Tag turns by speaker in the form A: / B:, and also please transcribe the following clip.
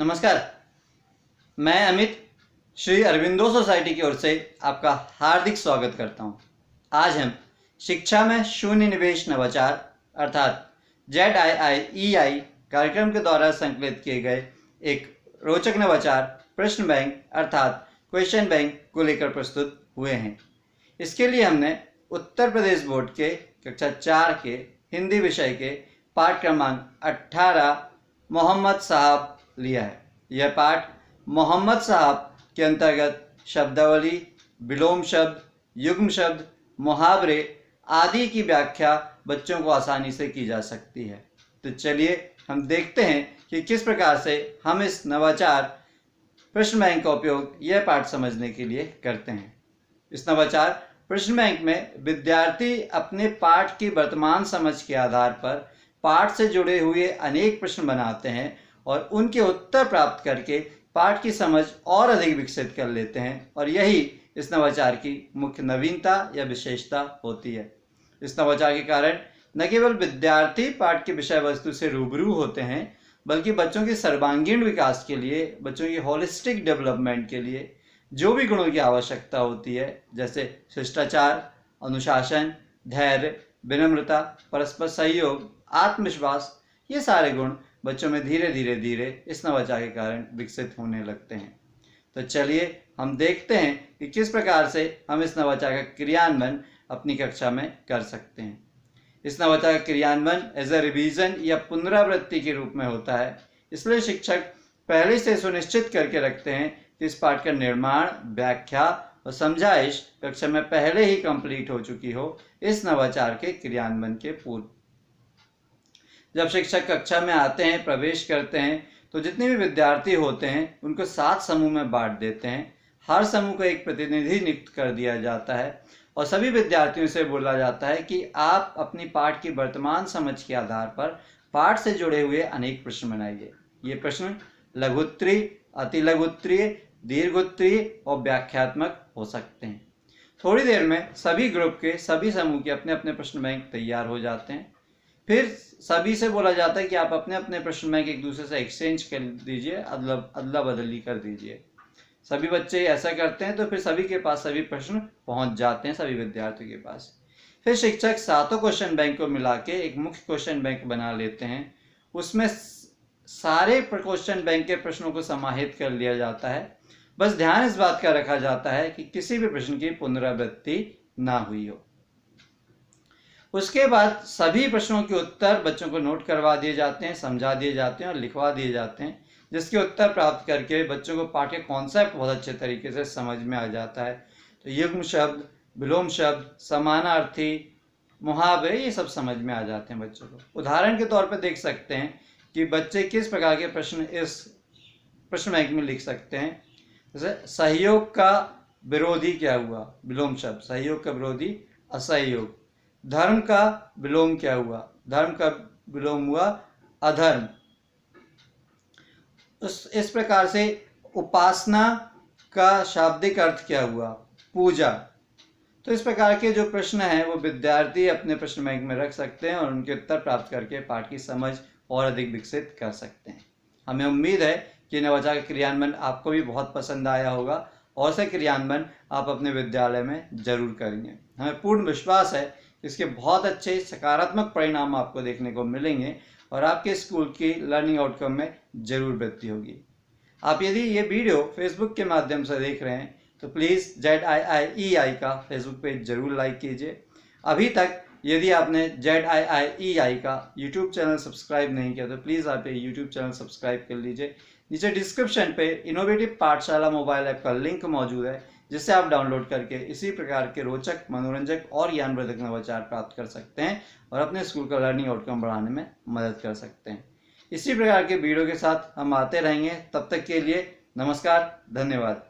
A: नमस्कार, मैं अमित श्री अरविंदो सोसाइटी की ओर से आपका हार्दिक स्वागत करता हूं। आज हम शिक्षा में शून्य निवेश नवाचार अर्थात ZIIEI कार्यक्रम के द्वारा संकलित किए गए एक रोचक नवाचार प्रश्न बैंक अर्थात क्वेश्चन बैंक को लेकर प्रस्तुत हुए हैं। इसके लिए हमने उत्तर प्रदेश बोर्ड के कक्षा 4 के हिंदी विषय के पाठ क्रमांक 18 मोहम्मद साहब लिया है। यह पाठ मोहम्मद साहब के अंतर्गत शब्दावली, विलोम शब्द, युग्म शब्द, मुहावरे आदि की व्याख्या बच्चों को आसानी से की जा सकती है। तो चलिए हम देखते हैं कि किस प्रकार से हम इस नवाचार प्रश्न बैंक का उपयोग यह पाठ समझने के लिए करते हैं। इस नवाचार प्रश्न बैंक में विद्यार्थी अपने पाठ की वर्तमान समझ के आधार पर पाठ से जुड़े हुए अनेक प्रश्न बनाते हैं और उनके उत्तर प्राप्त करके पाठ की समझ और अधिक विकसित कर लेते हैं और यही इस नवाचार की मुख्य नवीनता या विशेषता होती है। इस नवाचार के कारण न केवल विद्यार्थी पाठ की विषय वस्तु से रूबरू होते हैं बल्कि बच्चों के सर्वांगीण विकास के लिए, बच्चों की होलिस्टिक डेवलपमेंट के लिए जो भी गुणों की आवश्यकता होती है, जैसे शिष्टाचार, अनुशासन, धैर्य, विनम्रता, परस्पर सहयोग, आत्मविश्वास, ये सारे गुण बच्चों में धीरे धीरे इस नवाचार के कारण विकसित होने लगते हैं। तो चलिए हम देखते हैं कि किस प्रकार से हम इस नवाचार का क्रियान्वयन अपनी कक्षा में कर सकते हैं। इस नवाचार का क्रियान्वयन एज ए रिवीजन या पुनरावृत्ति के रूप में होता है, इसलिए शिक्षक पहले से सुनिश्चित करके रखते हैं कि इस पाठ का निर्माण, व्याख्या और समझाइश कक्षा में पहले ही कंप्लीट हो चुकी हो इस नवाचार के क्रियान्वयन के पूर्व। जब शिक्षक कक्षा में आते हैं, प्रवेश करते हैं, तो जितने भी विद्यार्थी होते हैं उनको 7 समूह में बांट देते हैं। हर समूह को एक प्रतिनिधि नियुक्त कर दिया जाता है और सभी विद्यार्थियों से बोला जाता है कि आप अपनी पाठ की वर्तमान समझ के आधार पर पाठ से जुड़े हुए अनेक प्रश्न बनाइए। ये प्रश्न लघुत्तरीय, अतिलघुत्तरीय, दीर्घोत्तरीय और व्याख्यात्मक हो सकते हैं। थोड़ी देर में सभी ग्रुप के सभी समूह के अपने अपने प्रश्न बैंक तैयार हो जाते हैं। फिर सभी से बोला जाता है कि आप अपने अपने प्रश्न बैंक एक दूसरे से एक्सचेंज कर दीजिए, अदला बदली कर दीजिए। सभी बच्चे ऐसा करते हैं तो फिर सभी के पास सभी प्रश्न पहुंच जाते हैं, सभी विद्यार्थियों के पास। फिर शिक्षक 7 क्वेश्चन बैंक को मिला के एक मुख्य क्वेश्चन बैंक बना लेते हैं। उसमें सारे क्वेश्चन बैंक के प्रश्नों को समाहित कर लिया जाता है। बस ध्यान इस बात का रखा जाता है कि किसी भी प्रश्न की पुनरावृत्ति ना हुई हो। उसके बाद सभी प्रश्नों के उत्तर बच्चों को नोट करवा दिए जाते हैं, समझा दिए जाते हैं और लिखवा दिए जाते हैं, जिसके उत्तर प्राप्त करके बच्चों को पाठ के कॉन्सेप्ट बहुत अच्छे तरीके से समझ में आ जाता है। तो युग्म शब्द, विलोम शब्द, समानार्थी, मुहावरे ये सब समझ में आ जाते हैं बच्चों को। उदाहरण के तौर पर देख सकते हैं कि बच्चे किस प्रकार के प्रश्न इस प्रश्न बैंक में लिख सकते हैं। जैसे सहयोग का विरोधी क्या हुआ, विलोम शब्द। सहयोग का विरोधी असहयोग। धर्म का विलोम क्या हुआ, धर्म का विलोम हुआ अधर्म। इस प्रकार से उपासना का शाब्दिक अर्थ क्या हुआ, पूजा। तो इस प्रकार के जो प्रश्न हैं वो विद्यार्थी अपने प्रश्न बैंक में रख सकते हैं और उनके उत्तर प्राप्त करके पाठ की समझ और अधिक विकसित कर सकते हैं। हमें उम्मीद है कि नवाचार का क्रियान्वयन आपको भी बहुत पसंद आया होगा और से क्रियान्वयन आप अपने विद्यालय में जरूर करेंगे। हमें पूर्ण विश्वास है इसके बहुत अच्छे सकारात्मक परिणाम आपको देखने को मिलेंगे और आपके स्कूल की लर्निंग आउटकम में जरूर वृद्धि होगी। आप यदि ये वीडियो फेसबुक के माध्यम से देख रहे हैं तो प्लीज़ ZIIEI का फेसबुक पेज जरूर लाइक कीजिए। अभी तक यदि आपने ZIIEI का यूट्यूब चैनल सब्सक्राइब नहीं किया तो प्लीज़ आप ये यूट्यूब चैनल सब्सक्राइब कर लीजिए। नीचे डिस्क्रिप्शन पे इनोवेटिव पाठशाला मोबाइल ऐप का लिंक मौजूद है, जिससे आप डाउनलोड करके इसी प्रकार के रोचक, मनोरंजक और ज्ञानवर्धक नवाचार प्राप्त कर सकते हैं और अपने स्कूल का लर्निंग आउटकम बढ़ाने में मदद कर सकते हैं। इसी प्रकार के वीडियो के साथ हम आते रहेंगे। तब तक के लिए नमस्कार, धन्यवाद।